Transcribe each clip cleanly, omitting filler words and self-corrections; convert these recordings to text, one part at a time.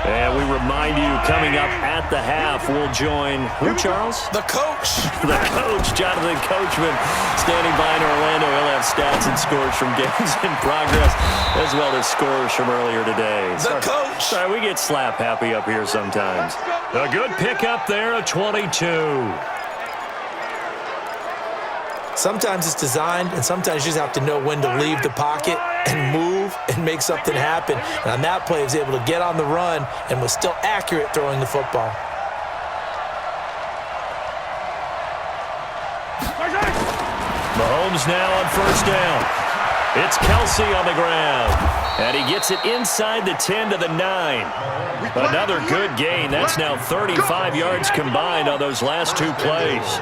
And we remind you, coming up at the half, we'll join who, Charles? The coach. The coach, Jonathan Coachman, standing by in Orlando. He'll have stats and scores from games in progress, as well as scores from earlier today. The coach. Sorry, we get slap happy up here sometimes. A good pickup there, a 22. Sometimes it's designed, and sometimes you just have to know when to leave the pocket and move and make something happen. And on that play, he was able to get on the run and was still accurate throwing the football. Mahomes now on first down. It's Kelsey on the ground. And he gets it inside the 10 to the 9. Another good gain. That's now 35 yards combined on those last two plays.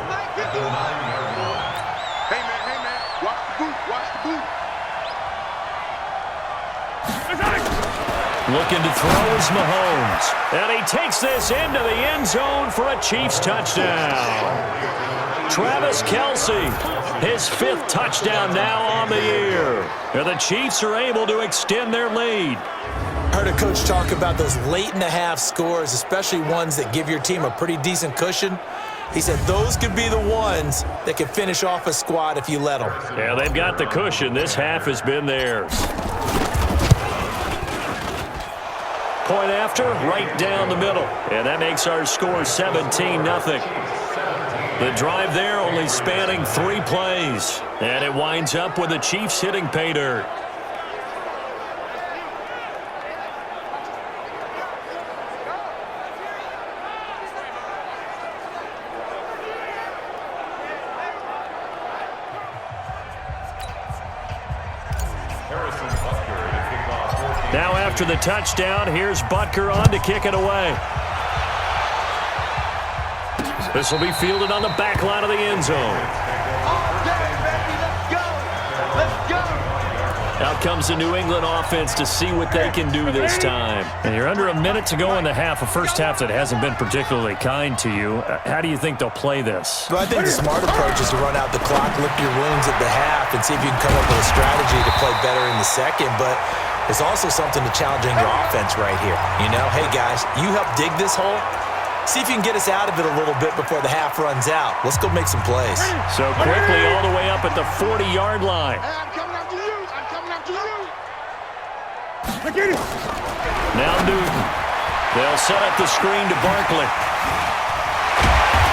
Looking to throw is Mahomes. And he takes this into the end zone for a Chiefs touchdown. Travis Kelce, his 5th touchdown now on the year. And the Chiefs are able to extend their lead. I heard a coach talk about those late-in-the-half scores, especially ones that give your team a pretty decent cushion. He said those could be the ones that can finish off a squad if you let them. Yeah, they've got the cushion. This half has been theirs. Point after, right down the middle. And that makes our score 17-0. The drive there only spanning 3 plays. And it winds up with the Chiefs hitting pay dirt. Now after the touchdown, here's Butker on to kick it away. This will be fielded on the back line of the end zone. Out comes the New England offense to see what they can do this time. And you're under a minute to go in the half, a first half that hasn't been particularly kind to you. How do you think they'll play this? Well, I think the smart approach is to run out the clock, lick your wounds at the half, and see if you can come up with a strategy to play better in the second. But there's also something to challenging your offense right here. You know, hey, guys, you help dig this hole. See if you can get us out of it a little bit before the half runs out. Let's go make some plays. So quickly all the way up at the 40-yard line. I'm coming after you. I'm coming after you. Now Newton. They'll set up the screen to Barkley.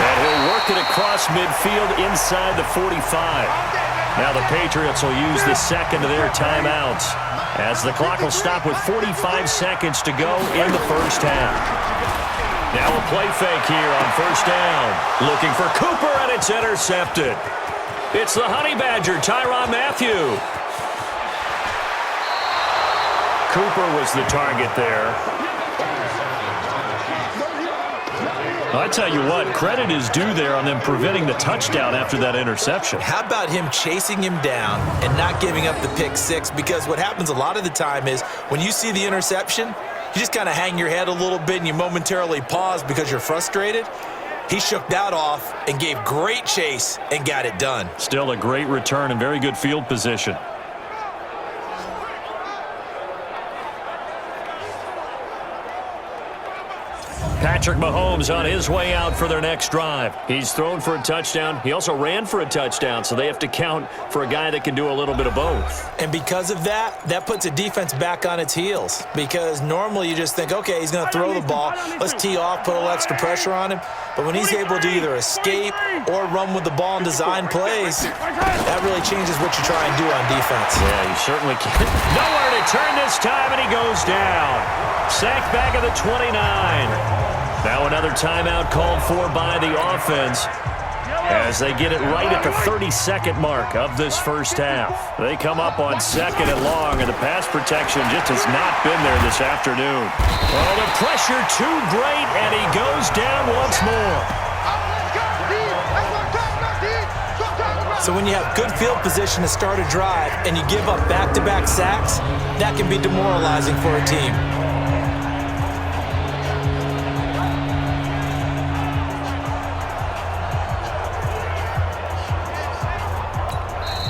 And he'll work it across midfield inside the 45. Now the Patriots will use the second of their timeouts, as the clock will stop with 45 seconds to go in the first half. Now a play fake here on first down. Looking for Cooper, and it's intercepted. It's the Honey Badger, Tyrann Mathieu. Cooper was the target there. I tell you what, credit is due there on them preventing the touchdown after that interception. How about him chasing him down and not giving up the pick six? Because what happens a lot of the time is when you see the interception, you just kind of hang your head a little bit and you momentarily pause because you're frustrated. He shook that off and gave great chase and got it done. Still a great return and very good field position. Patrick Mahomes on his way out for their next drive. He's thrown for a touchdown. He also ran for a touchdown, so they have to count for a guy that can do a little bit of both. And because of that, that puts a defense back on its heels. Because normally you just think, okay, he's going to throw the ball. Let's tee off, put a little extra pressure on him. But when he's able to either escape or run with the ball and design plays, that really changes what you try and do on defense. Yeah, you certainly can. Nowhere to turn this time, and he goes down. Sacked back at the 29. Now another timeout called for by the offense as they get it right at the 32nd mark of this first half. They come up on second and long, and the pass protection just has not been there this afternoon. Oh, the pressure too great, and he goes down once more. So when you have good field position to start a drive and you give up back-to-back sacks, that can be demoralizing for a team.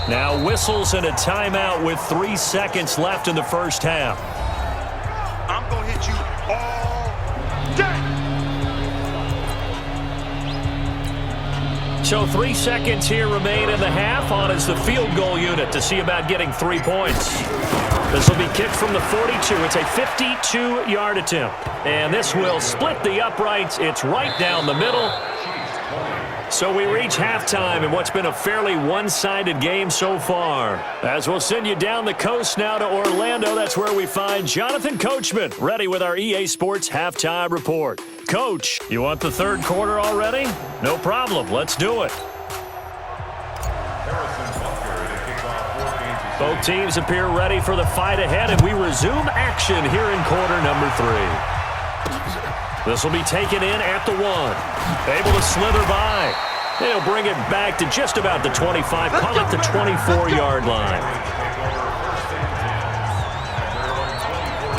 Now whistles and a timeout with 3 seconds left in the first half. I'm going to hit you all So 3 seconds here remain in the half. On is the field goal unit to see about getting 3 points. This will be kicked from the 42. It's a 52-yard attempt. And this will split the uprights. It's right down the middle. So we reach halftime in what's been a fairly one-sided game so far. As we'll send you down the coast now to Orlando, that's where we find Jonathan Coachman, ready with our EA Sports Halftime Report. Coach, you want the third quarter already? No problem. Let's do it. Both teams appear ready for the fight ahead, and we resume action here in quarter number 3. This will be taken in at the 1. Able to slither by. They'll bring it back to just about the 25, call it the 24-yard line.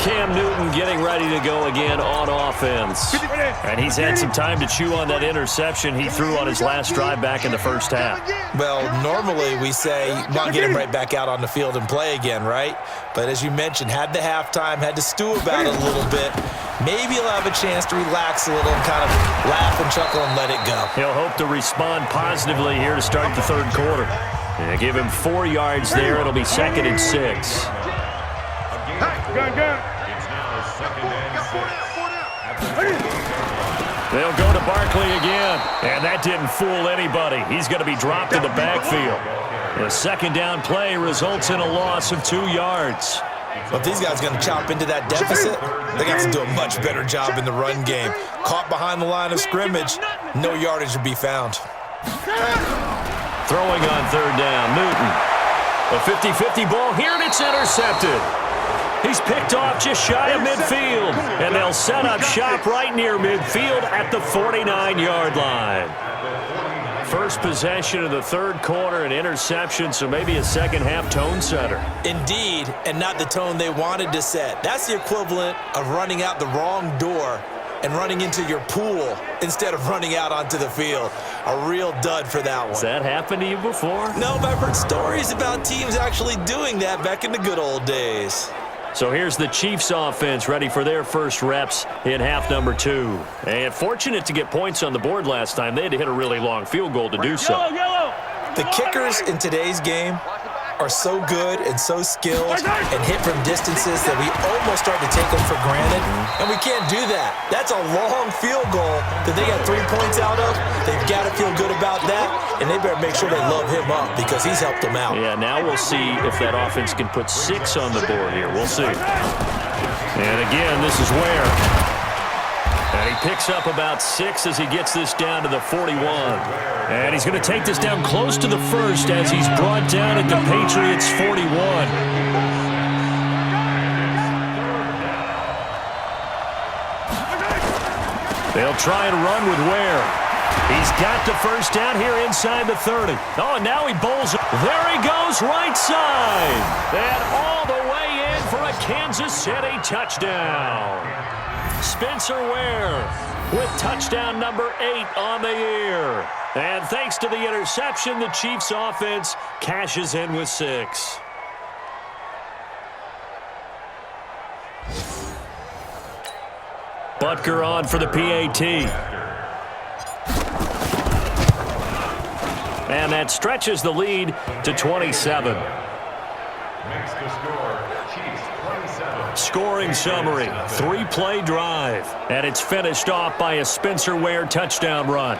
Cam Newton getting ready to go again on offense. And he's had some time to chew on that interception he threw on his last drive back in the first half. Well, normally we say, not get him right back out on the field and play again, right? But as you mentioned, had the halftime, had to stew about it a little bit. Maybe he'll have a chance to relax a little and kind of laugh and chuckle and let it go. He'll hope to respond positively here to start the third quarter. And give him 4 yards there. It'll be 2nd and 6. They'll go to Barkley again, and that didn't fool anybody. He's going to be dropped in the backfield. The second down play results in a loss of 2 yards. Well, if these guys are going to chop into that deficit, they got to do a much better job in the run game. Caught behind the line of scrimmage, no yardage to be found. Throwing on third down, Newton. A 50-50 ball here, and it's intercepted. He's picked off just shy of midfield, and they'll set up shop right near midfield at the 49-yard line. First possession of the third quarter, an interception, so maybe a second-half tone setter. Indeed, and not the tone they wanted to set. That's the equivalent of running out the wrong door and running into your pool instead of running out onto the field. A real dud for that one. Has that happened to you before? No, but I've heard stories about teams actually doing that back in the good old days. So here's the Chiefs offense ready for their first reps in half number 2. And fortunate to get points on the board last time. They had to hit a really long field goal to do so. The kickers in today's game are so good and so skilled and hit from distances that we almost start to take them for granted, and we can't do that. That's a long field goal that they got 3 points out of. They've got to feel good about that, and they better make sure they love him up because he's helped them out. Yeah, now we'll see if that offense can put 6 on the board here. We'll see. And again, this is Ware. And he picks up about 6 as he gets this down to the 41. And he's going to take this down close to the first as he's brought down at the Patriots' 41. They'll try and run with Ware. He's got the first down here inside the 30. Oh, and now he bowls. There he goes, right side. And all the way in for a Kansas City touchdown. Spencer Ware with touchdown number 8 on the year. And thanks to the interception, the Chiefs offense cashes in with 6. Butker on for the PAT. And that stretches the lead to 27. Makes the score, Chiefs 27. Scoring summary, 3-play drive. And it's finished off by a Spencer Ware touchdown run.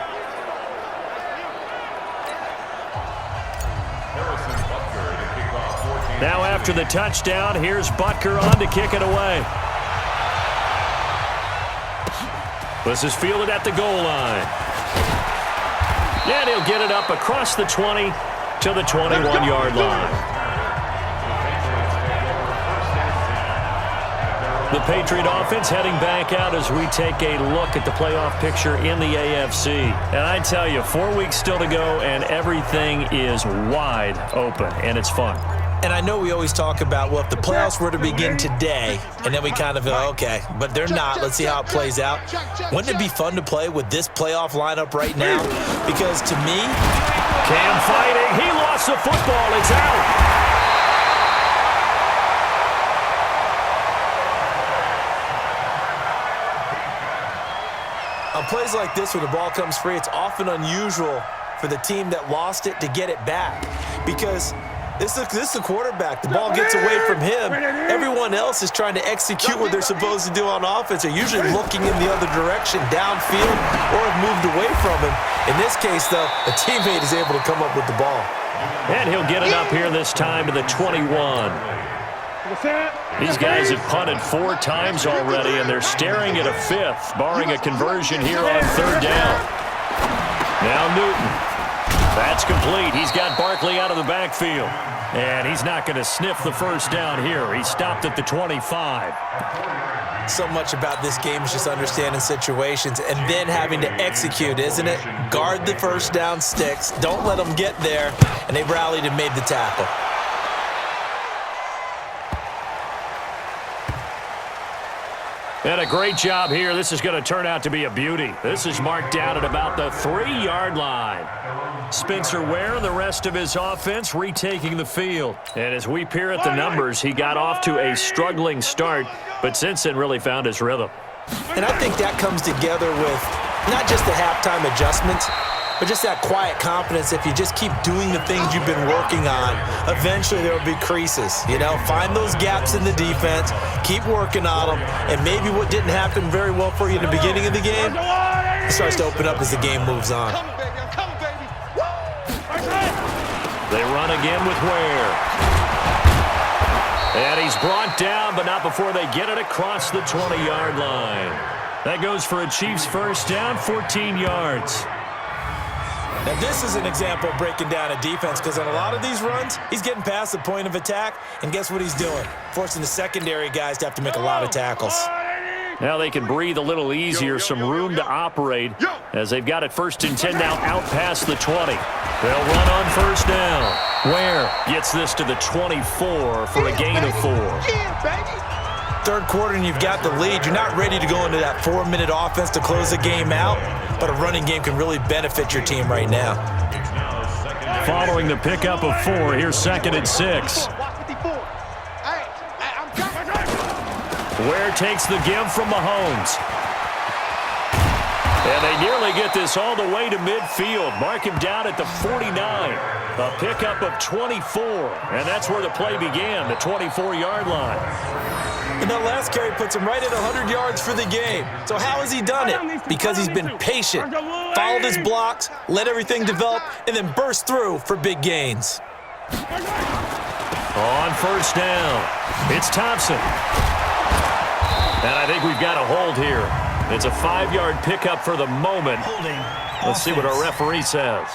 Now after the touchdown, here's Butker on to kick it away. This is fielded at the goal line. And he'll get it up across the 20 to the 21-yard line. The Patriot offense heading back out as we take a look at the playoff picture in the AFC. And I tell you, 4 weeks still to go, and everything is wide open, and it's fun. And I know we always talk about, well, if the playoffs were to begin today, and then we kind of go, okay, but they're not. Let's see how it plays out. Wouldn't it be fun to play with this playoff lineup right now? Because to me, Cam fighting. He lost the football. It's out. On plays like this where the ball comes free, it's often unusual for the team that lost it to get it back because this is the quarterback. The ball gets away from him. Everyone else is trying to execute what they're supposed to do on offense. They're usually looking in the other direction, downfield, or have moved away from him. In this case, though, a teammate is able to come up with the ball. And he'll get it up here this time to the 21. These guys have punted 4 times already, and they're staring at a 5th, barring a conversion here on 3rd down. Now Newton. That's complete. He's got Barkley out of the backfield. And he's not going to sniff the first down here. He stopped at the 25. So much about this game is just understanding situations and then having to execute, isn't it? Guard the first down sticks. Don't let them get there. And they rallied and made the tackle. And a great job here. This is going to turn out to be a beauty. This is marked down at about the 3-yard line. Spencer Ware and the rest of his offense retaking the field. And as we peer at the numbers, he got off to a struggling start, but since then really found his rhythm. And I think that comes together with not just the halftime adjustments, but just that quiet confidence. If you just keep doing the things you've been working on, eventually there will be creases. You know, find those gaps in the defense, keep working on them, and maybe what didn't happen very well for you in the beginning of the game, it starts to open up as the game moves on. They run again with Ware. And he's brought down, but not before they get it across the 20-yard line. That goes for a Chiefs first down, 14 yards. Now, this is an example of breaking down a defense because on a lot of these runs, he's getting past the point of attack, and guess what he's doing? Forcing the secondary guys to have to make a lot of tackles. Now they can breathe a little easier, some room to operate as they've got it 1st and 10 now out past the 20. They'll run on first down. Ware gets this to the 24 for a gain of 4. Third quarter and you've got the lead. You're not ready to go into that 4-minute offense to close the game out, but a running game can really benefit your team right now. Following the pickup of 4, here's 2nd and 6. Ware takes the give from Mahomes. And they nearly get this all the way to midfield. Mark him down at the 49. A pickup of 24. And that's where the play began, the 24-yard line. And that last carry puts him right at 100 yards for the game. So how has he done it? Because he's been patient, followed his blocks, let everything develop, and then burst through for big gains. On first down, it's Thompson. And I think we've got a hold here. It's a 5-yard pickup for the moment. Let's see what our referee says.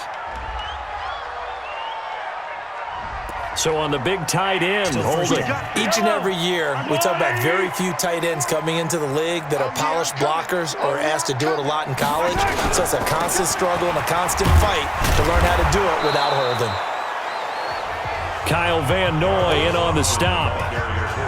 So on the big tight end, holding. Each and every year, we talk about very few tight ends coming into the league that are polished blockers or asked to do it a lot in college. So it's a constant struggle and a constant fight to learn how to do it without holding. Kyle Van Noy in on the stop.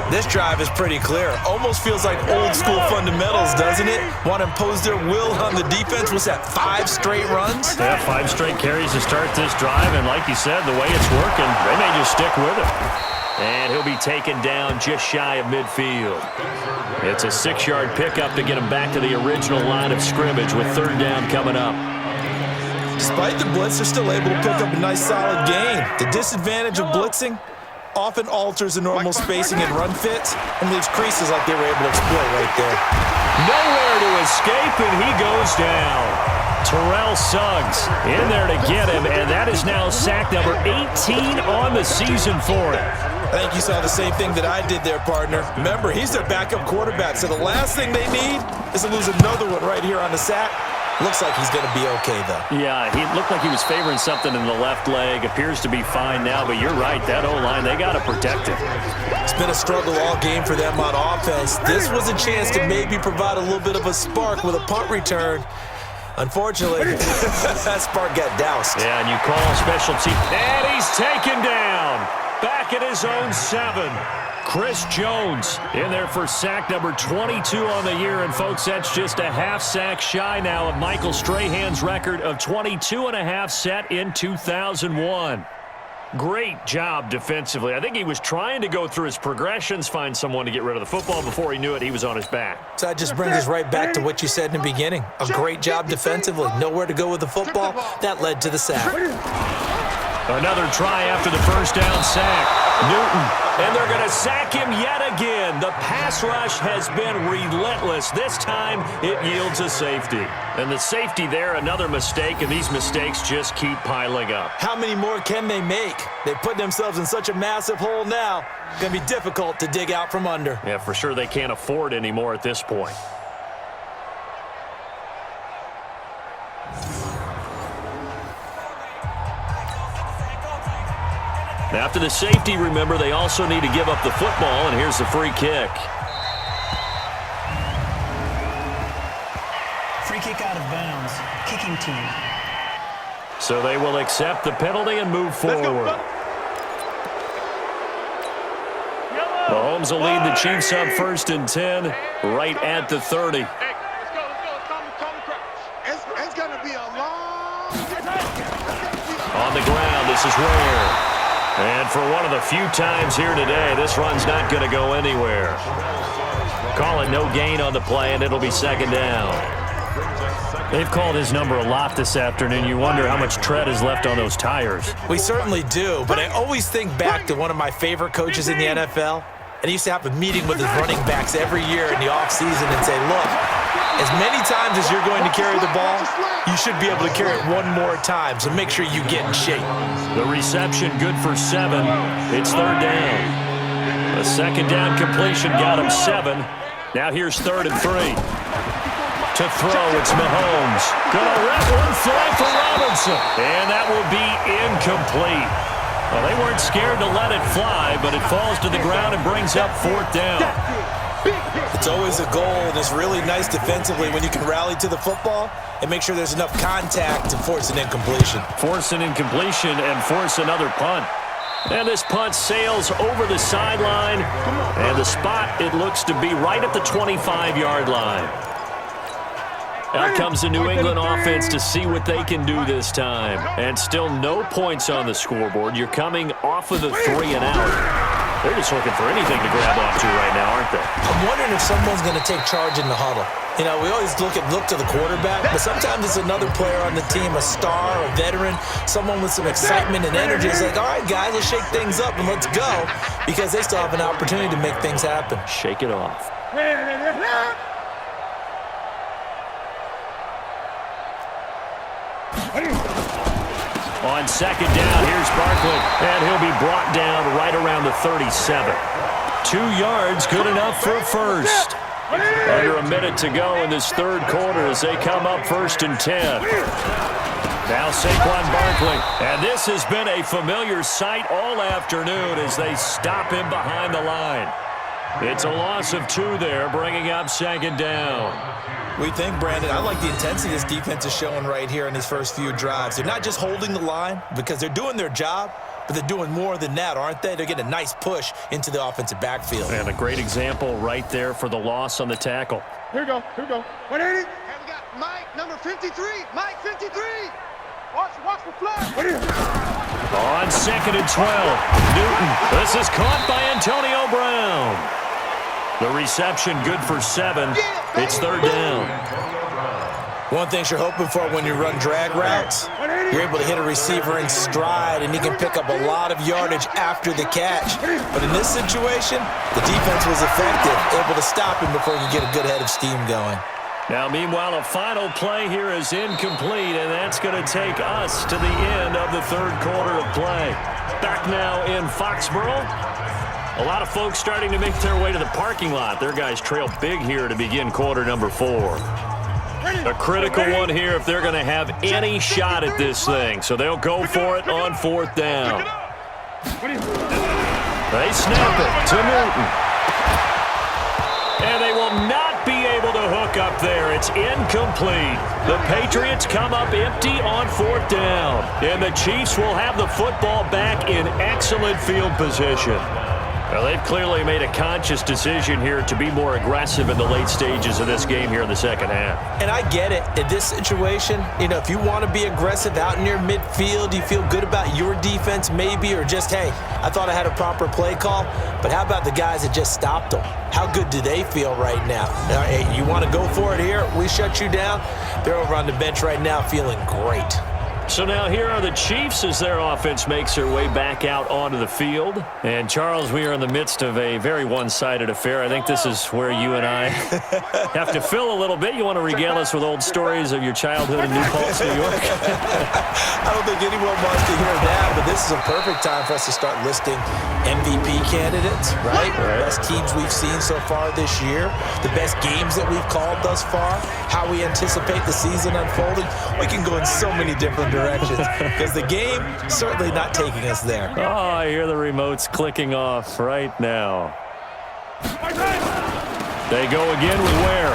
This drive is pretty clear. Almost feels like old school fundamentals, doesn't it? Want to impose their will on the defense. Was that 5 straight runs? Yeah, 5 straight carries to start this drive. And like you said, the way it's working, they may just stick with it. And he'll be taken down just shy of midfield. It's a 6-yard pickup to get him back to the original line of scrimmage with 3rd down coming up. Despite the blitz, they're still able to pick up a nice solid gain. The disadvantage of blitzing often alters the normal spacing and run fits and leaves creases like they were able to exploit right there. Nowhere to escape, and he goes down. Terrell Suggs in there to get him, and that is now sack number 18 on the season for him. I think you saw the same thing that I did there, partner. Remember, he's their backup quarterback, so the last thing they need is to lose another one right here on the sack. Looks like he's going to be okay, though. Yeah, he looked like he was favoring something in the left leg. Appears to be fine now, but you're right. That O-line, they got to protect it. It's been a struggle all game for them on offense. This was a chance to maybe provide a little bit of a spark with a punt return. Unfortunately, that spark got doused. Yeah, and you call special team. And he's taken down. Back at his own 7. Chris Jones in there for sack number 22 on the year. And, folks, that's just a half sack shy now of Michael Strahan's record of 22.5 set in 2001. Great job defensively. I think he was trying to go through his progressions, find someone to get rid of the football. Before he knew it, he was on his back. So that just brings us right back to what you said in the beginning. A great job defensively. Nowhere to go with the football. That led to the sack. Another try after the first down sack. Newton, and they're going to sack him yet again. The pass rush has been relentless. This time, it yields a safety. And the safety there, another mistake, and these mistakes just keep piling up. How many more can they make? They put themselves in such a massive hole now. It's going to be difficult to dig out from under. Yeah, for sure they can't afford any more at this point. After the safety, remember, they also need to give up the football, and here's the free kick. Free kick out of bounds. Kicking team. So they will accept the penalty and move forward. Mahomes will lead the Chiefs up 1st and 10, right at the 30. Let's go. It's going to be a long... On the ground, this is Ware. And for one of the few times here today, this run's not going to go anywhere. Call it no gain on the play, and it'll be 2nd down. They've called his number a lot this afternoon. You wonder how much tread is left on those tires. We certainly do, but I always think back to one of my favorite coaches in the NFL. And he used to have a meeting with his running backs every year in the offseason and say, look, as many times as you're going to carry the ball, you should be able to carry it one more time, so make sure you get in shape. The reception good for 7. It's 3rd down. A 2nd down completion got him 7. Now here's 3rd and 3. To throw, it's Mahomes. Gonna let one fly for Robinson. And that will be incomplete. Well, they weren't scared to let it fly, but it falls to the ground and brings up 4th down. It's always a goal, and it's really nice defensively when you can rally to the football and make sure there's enough contact to force an incompletion. Force an incompletion and force another punt. And this punt sails over the sideline, and the spot, it looks to be right at the 25-yard line. Out comes the New England offense to see what they can do this time. And still no points on the scoreboard. You're coming off of the 3 and out. They're just looking for anything to grab onto right now, aren't they? I'm wondering if someone's going to take charge in the huddle. You know, we always look to the quarterback, but sometimes it's another player on the team, a star, a veteran, someone with some excitement and energy. It's like, all right, guys, let's shake things up and let's go, because they still have an opportunity to make things happen. Shake it off. On 2nd down, here's Barkley, and he'll be brought down right around the 37. 2 yards, good enough for a first. Under a minute to go in this 3rd quarter as they come up 1st and 10. Now Saquon Barkley, and this has been a familiar sight all afternoon as they stop him behind the line. It's a loss of 2 there, bringing up 2nd down. We think, Brandon, I like the intensity this defense is showing right here in these first few drives. They're not just holding the line because they're doing their job, but they're doing more than that, aren't they? They're getting a nice push into the offensive backfield. And a great example right there for the loss on the tackle. Here we go. 180. And we got Mike, number 53. Mike, 53. Watch the flag. On 2nd and 12, Newton. This is caught by Antonio Brown. The reception good for 7. It's 3rd down. One thing you're hoping for when you run drag routes, you're able to hit a receiver in stride, and he can pick up a lot of yardage after the catch. But in this situation, the defense was effective, able to stop him before you get a good head of steam going. Now, meanwhile, a final play here is incomplete, and that's going to take us to the end of the 3rd quarter of play. Back now in Foxborough. A lot of folks starting to make their way to the parking lot. Their guys trail big here to begin quarter number 4. A critical one here if they're going to have any shot at this thing. So they'll go for it on 4th down. They snap it to Newton. And they will not be able to hook up there. It's incomplete. The Patriots come up empty on 4th down. And the Chiefs will have the football back in excellent field position. Well, they've clearly made a conscious decision here to be more aggressive in the late stages of this game here in the second half. And I get it. In this situation, if you want to be aggressive out near midfield, you feel good about your defense maybe, or just, hey, I thought I had a proper play call. But how about the guys that just stopped them? How good do they feel right now? Hey, you want to go for it here? We shut you down. They're over on the bench right now feeling great. So now here are the Chiefs as their offense makes their way back out onto the field. And, Charles, we are in the midst of a very one-sided affair. I think this is where you and I have to fill a little bit. You want to regale us with old stories of your childhood in New Paltz, New York? I don't think anyone wants to hear that, but this is a perfect time for us to start listing MVP candidates, right? The best teams we've seen so far this year, the best games that we've called thus far, how we anticipate the season unfolding. We can go in so many different directions because the game certainly not taking us there. Oh, I hear the remotes clicking off right now. They go again with Ware.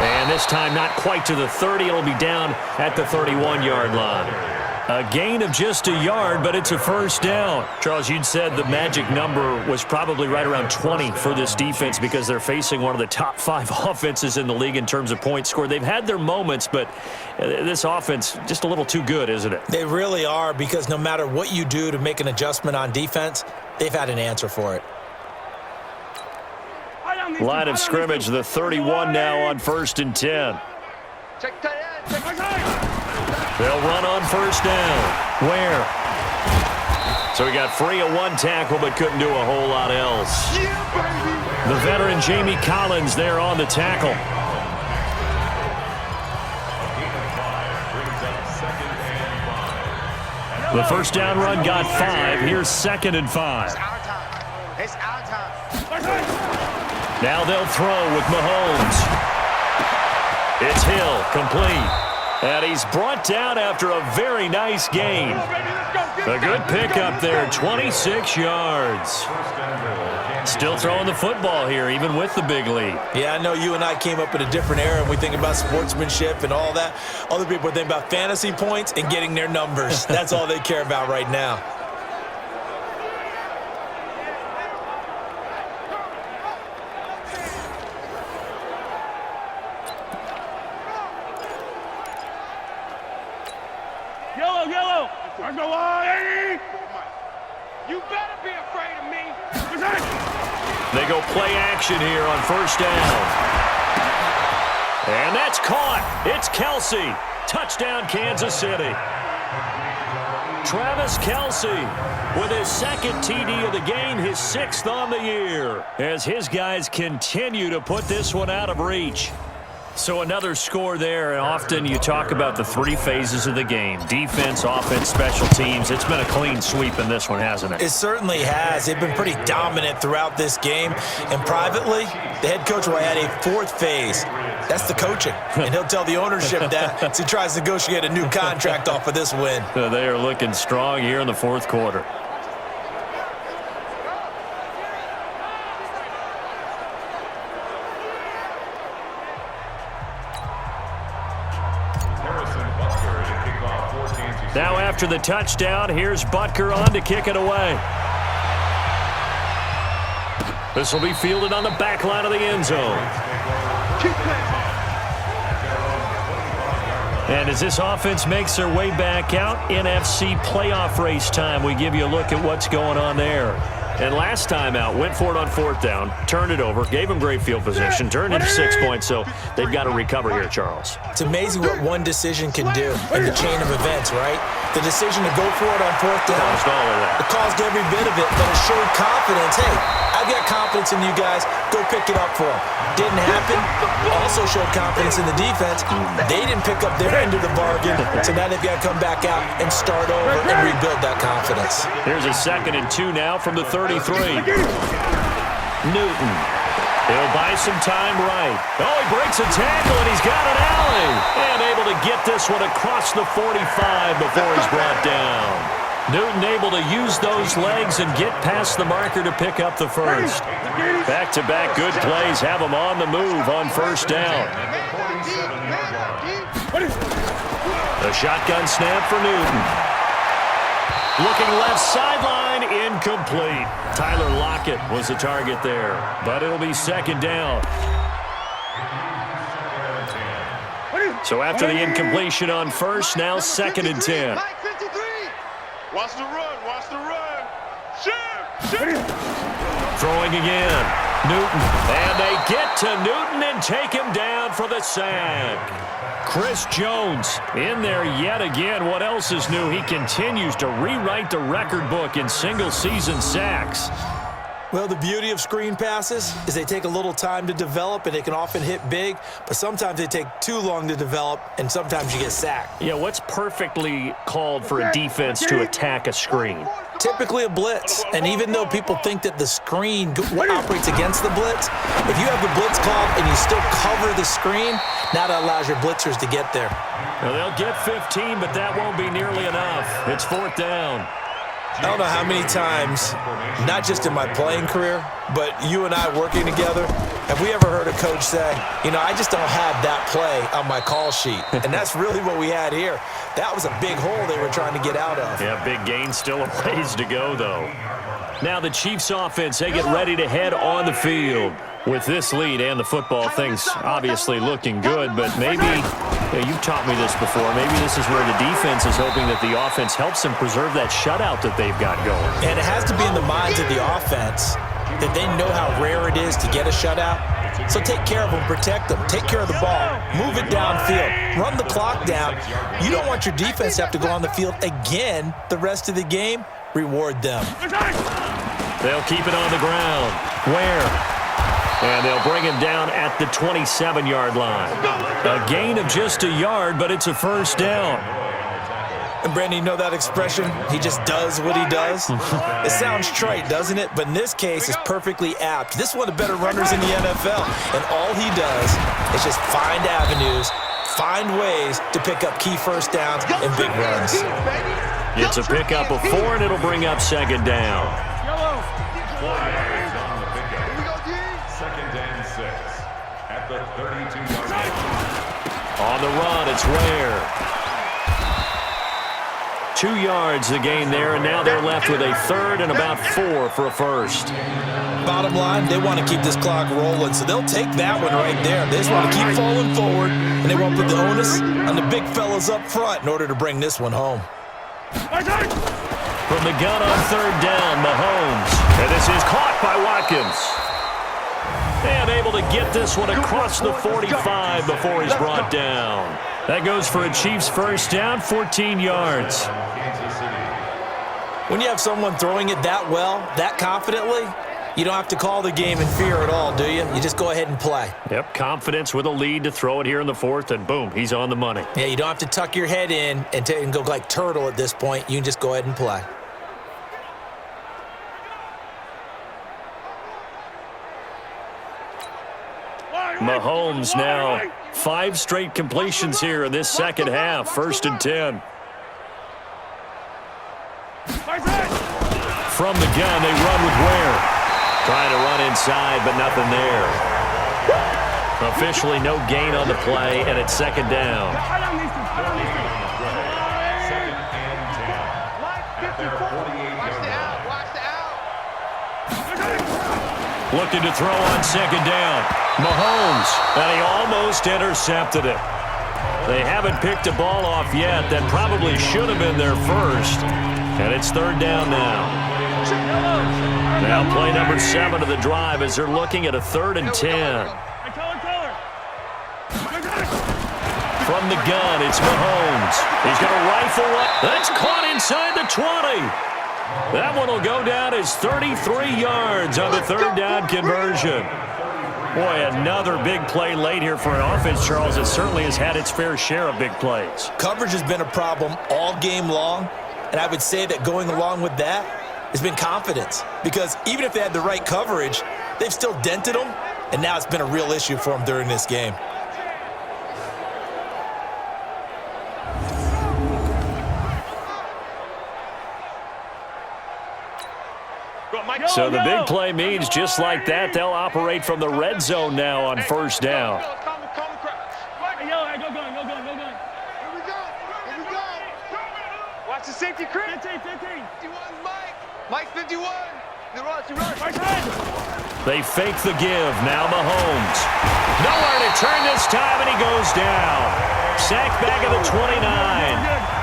And this time not quite to the 30. It'll be down at the 31-yard line. A gain of just a yard, but it's a first down. Charles, you'd said the magic number was probably right around 20 for this defense because they're facing one of the top 5 offenses in the league in terms of points scored. They've had their moments, but this offense just a little too good, isn't it? They really are, because no matter what you do to make an adjustment on defense, they've had an answer for it. Line of scrimmage, the 31 now on 1st and 10. Check tight end. Check tight end. They'll run on first down. Where? So he got free of one tackle but couldn't do a whole lot else. The veteran Jamie Collins there on the tackle. The first down run got 5. Here's 2nd and 5. It's our time. Now they'll throw with Mahomes. It's Hill, complete. And he's brought down after a very nice gain. A good pickup there, 26 yards. Still throwing the football here, even with the big lead. Yeah, I know you and I came up in a different era, and we think about sportsmanship and all that. Other people think about fantasy points and getting their numbers. That's all they care about right now. Yellow. There's no line. You better be afraid of me. They go play action here on first down. And that's caught. It's Kelsey. Touchdown, Kansas City. Travis Kelsey with his 2nd TD of the game, his 6th on the year, as his guys continue to put this one out of reach. So another score there, and often you talk about the 3 phases of the game: defense, offense, special teams. It's been a clean sweep in this one, hasn't it? It certainly has. They've been pretty dominant throughout this game. And privately, the head coach will add a 4th phase. That's the coaching. And he'll tell the ownership that as he tries to negotiate a new contract off of this win. They are looking strong here in the 4th quarter. Now after the touchdown, here's Butker on to kick it away. This will be fielded on the back line of the end zone. And as this offense makes their way back out, NFC playoff race time, we give you a look at what's going on there. And last time out, went for it on 4th down, turned it over, gave them great field position, turned into 6 points, so they've got to recover here, Charles. It's amazing what one decision can do in the chain of events, right? The decision to go for it on 4th down, Caused all of that. it caused every bit of it, but it showed confidence. Hey, I've got confidence in you guys. Go pick it up for them. Didn't happen. Also showed confidence in the defense. They didn't pick up their end of the bargain, so now they've got to come back out and start over and rebuild that confidence. Here's a 2nd and 2 now from the 33. Newton. He'll buy some time right. Oh, he breaks a tackle, and he's got an alley. And able to get this one across the 45 before he's brought down. Newton able to use those legs and get past the marker to pick up the first. Back-to-back good plays have him on the move on first down. The shotgun snap for Newton. Looking left sideline, incomplete. Tyler Lockett was the target there, but it'll be second down. So after the incompletion on first, now second and 10. Mike 53. Watch the run. Watch the run. Shoot. Throwing again. Newton. And they get to Newton and take him down for the sack. Chris Jones in there yet again. What else is new? He continues to rewrite the record book in single-season sacks. Well, the beauty of screen passes is they take a little time to develop, and they can often hit big, but sometimes they take too long to develop, and sometimes you get sacked. Yeah, what's perfectly called for a defense to attack a screen? Typically a blitz, and even though people think that the screen operates against the blitz, if you have the blitz called and you still cover the screen, now that allows your blitzers to get there. Well, they'll get 15, but that won't be nearly enough. It's fourth down. I don't know how many times, not just in my playing career, but you and I working together, have we ever heard a coach say, I just don't have that play on my call sheet. And that's really what we had here. That was a big hole they were trying to get out of. Yeah, big gain, still a ways to go, though. Now the Chiefs offense, they get ready to head on the field. With this lead and the football, things obviously looking good, but maybe, you've taught me this before, maybe this is where the defense is hoping that the offense helps them preserve that shutout that they've got going. And it has to be in the minds of the offense that they know how rare it is to get a shutout. So take care of them, protect them, take care of the ball, move it downfield, run the clock down. You don't want your defense to have to go on the field again the rest of the game. Reward them. They'll keep it on the ground. Where? And they'll bring him down at the 27-yard line. A gain of just a yard, but it's a first down. And, Brandon, you know that expression? He just does what he does? It sounds trite, doesn't it? But in this case, it's perfectly apt. This is one of the better runners in the NFL. And all he does is just find avenues, find ways to pick up key first downs and big runs. It's a pickup of 4, and it'll bring up second down. At the 32-yard line. On the run, it's Ware. 2 yards the gain there, and now they're left with a third and about 4 for a first. Bottom line, they want to keep this clock rolling, so they'll take that one right there. They just want to keep falling forward, and they want to put the onus on the big fellas up front in order to bring this one home. From the gun on third down, Mahomes. And this is caught by Watkins. And able to get this one across the 45 before he's brought down. That goes for a Chiefs first down, 14 yards. When you have someone throwing it that well, that confidently, you don't have to call the game in fear at all, do you? You just go ahead and play. Yep, confidence with a lead to throw it here in the fourth, and boom, he's on the money. Yeah, you don't have to tuck your head in and go like turtle at this point. You can just go ahead and play. Mahomes now 5 straight completions here in this second half. First and 10. From the gun, they run with Ware. Trying to run inside, but nothing there. Officially no gain on the play, and it's second down. Second and 10. At their 48-yard line. Watch the out. Looking to throw on second down. Mahomes, and he almost intercepted it. They haven't picked a ball off yet. That probably should have been their first. And it's third down now. Now play number 7 of the drive as they're looking at a 3rd and 10. From the gun, it's Mahomes. He's going to rifle one. That's caught inside the 20. That one will go down as 33 yards on the third down conversion. Boy, another big play late here for an offense, Charles. It certainly has had its fair share of big plays. Coverage has been a problem all game long, and I would say that going along with that has been confidence. Because even if they had the right coverage, they've still dented them, and now it's been a real issue for them during this game. So the big play means just like that, they'll operate from the red zone now on first down. Watch the safety crit. 15, 51, Mike. Mike 51. You rush. They fake the give. Now Mahomes. Nowhere to turn this time, and he goes down. Sacked back at the 29.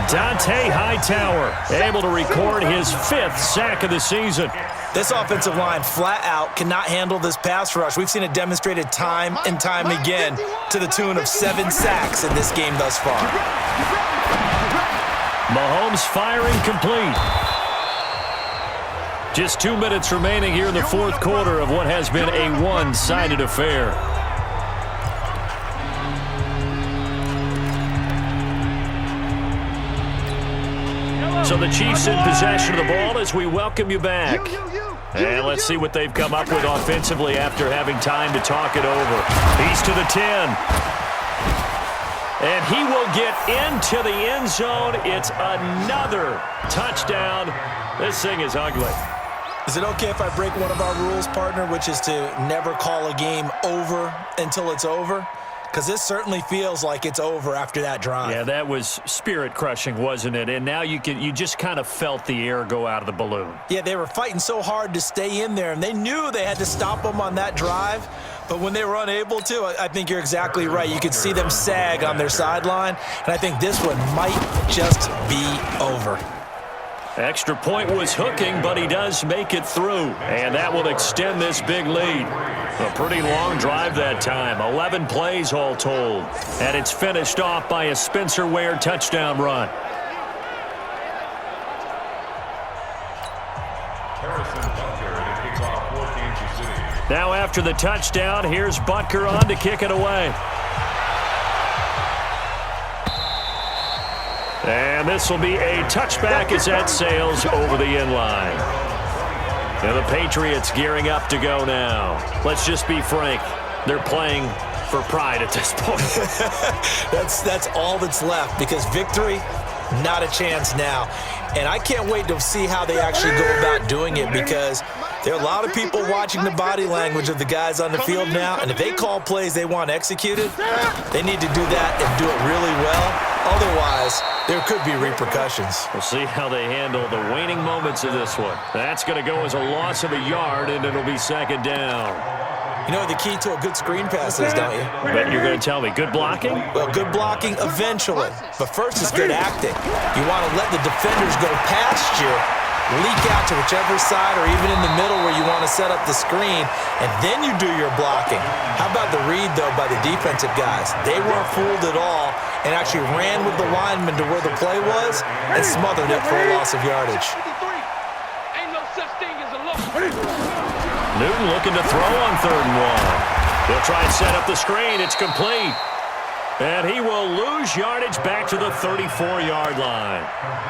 Dante Hightower able to record his 5th sack of the season. This offensive line flat out cannot handle this pass rush. We've seen it demonstrated time and time again to the tune of 7 sacks in this game thus far. Mahomes firing complete. Just 2 minutes remaining here in the 4th quarter of what has been a one-sided affair. So the Chiefs in possession of the ball as we welcome you back. And let's see what they've come up with offensively after having time to talk it over. He's to the 10. And he will get into the end zone. It's another touchdown. This thing is ugly. Is it okay if I break one of our rules, partner, which is to never call a game over until it's over? Because this certainly feels like it's over after that drive. Yeah, that was spirit-crushing, wasn't it? And now you just kind of felt the air go out of the balloon. Yeah, they were fighting so hard to stay in there, and they knew they had to stop them on that drive. But when they were unable to, I think you're exactly right. You could see them sag on their sideline, and I think this one might just be over. Extra point was hooking, but he does make it through. And that will extend this big lead. A pretty long drive that time. 11 plays all told. And it's finished off by a Spencer Ware touchdown run. Now after the touchdown, here's Butker on to kick it away. And this will be a touchback as that sails over the end line. And the Patriots gearing up to go now. Let's just be frank. They're playing for pride at this point. That's all that's left, because victory, not a chance now. And I can't wait to see how they actually go about doing it, because there are a lot of people watching the body language of the guys on the field now, and if they call plays they want executed, they need to do that and do it really well. Otherwise, there could be repercussions. We'll see how they handle the waning moments of this one. That's going to go as a loss of a yard, and it'll be 2nd down. You know what the key to a good screen pass is, don't you? But you're going to tell me, good blocking? Well, good blocking eventually. But first is good acting. You want to let the defenders go past you, leak out to whichever side or even in the middle where you want to set up the screen, and then you do your blocking. How about the read, though, by the defensive guys? They weren't fooled at all and actually ran with the lineman to where the play was and smothered it for a loss of yardage. Newton looking to throw on 3rd and 1. He'll try and set up the screen. It's complete. And he will lose yardage back to the 34-yard line.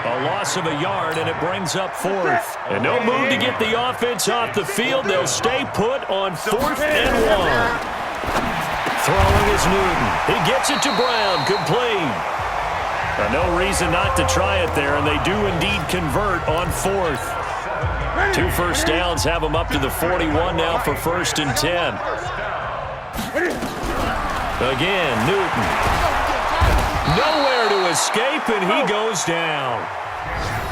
A loss of a yard, and it brings up 4th. And no move to get the offense off the field. They'll stay put on 4th and 1. Throwing is Newton. He gets it to Brown. Complete. No reason not to try it there, and they do indeed convert on 4th. 2 first downs have them up to the 41 now for 1st and 10. Again, Newton. Nowhere to escape, and he goes down.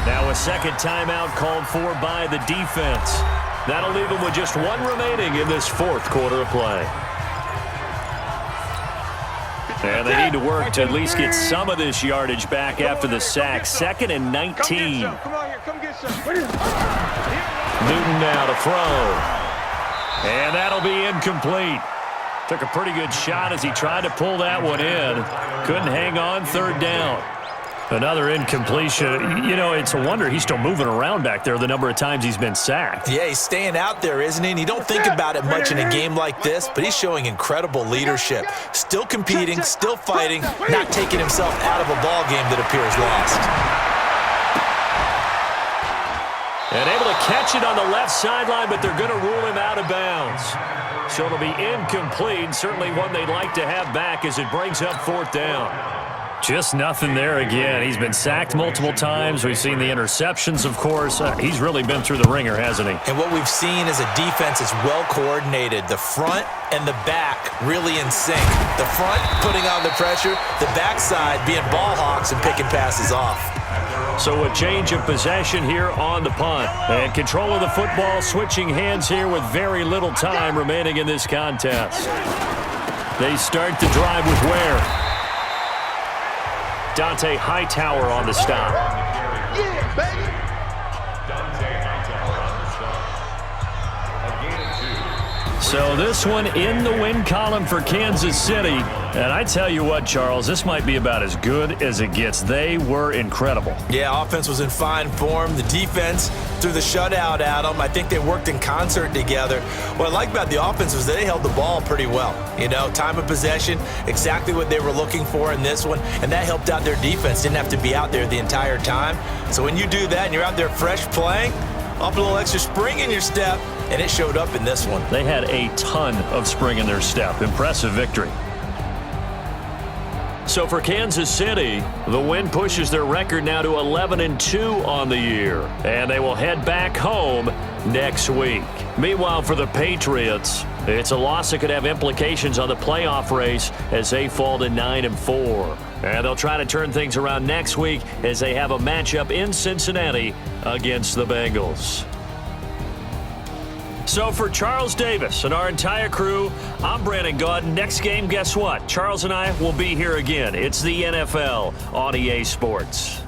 Now a 2nd timeout called for by the defense. That'll leave them with just 1 remaining in this 4th quarter of play. And they need to work to at least get some of this yardage back after the sack. 2nd and 19. Newton now to throw. And that'll be incomplete. Took a pretty good shot as he tried to pull that one in. Couldn't hang on. 3rd down. Another incompletion. You know, it's a wonder he's still moving around back there the number of times he's been sacked. Yeah, he's staying out there, isn't he? And you don't think about it much in a game like this, but he's showing incredible leadership. Still competing, still fighting, not taking himself out of a ball game that appears lost. And able to catch it on the left sideline, but they're going to rule him out of bounds. So it'll be incomplete. Certainly one they'd like to have back as it brings up 4th down. Just nothing there again. He's been sacked multiple times. We've seen the interceptions, of course. He's really been through the ringer, hasn't he? And what we've seen is a defense that's well coordinated. The front and the back really in sync. The front putting on the pressure, the backside being ball hawks and picking passes off. So a change of possession here on the punt. And control of the football switching hands here with very little time remaining in this contest. They start the drive with Ware. Dante Hightower on the stop. Yeah, baby. So this one in the win column for Kansas City. And I tell you what, Charles, this might be about as good as it gets. They were incredible. Yeah, offense was in fine form. The defense threw the shutout at them. I think they worked in concert together. What I like about the offense was they held the ball pretty well. You know, time of possession, exactly what they were looking for in this one, and that helped out their defense. Didn't have to be out there the entire time. So when you do that and you're out there fresh playing, up a little extra spring in your step, and it showed up in this one. They had a ton of spring in their step. Impressive victory. So for Kansas City, the win pushes their record now to 11-2 on the year, and they will head back home next week. Meanwhile, for the Patriots, it's a loss that could have implications on the playoff race as they fall to 9-4. And they'll try to turn things around next week as they have a matchup in Cincinnati against the Bengals. So for Charles Davis and our entire crew, I'm Brandon Gaudin. Next game, guess what? Charles and I will be here again. It's the NFL on EA Sports.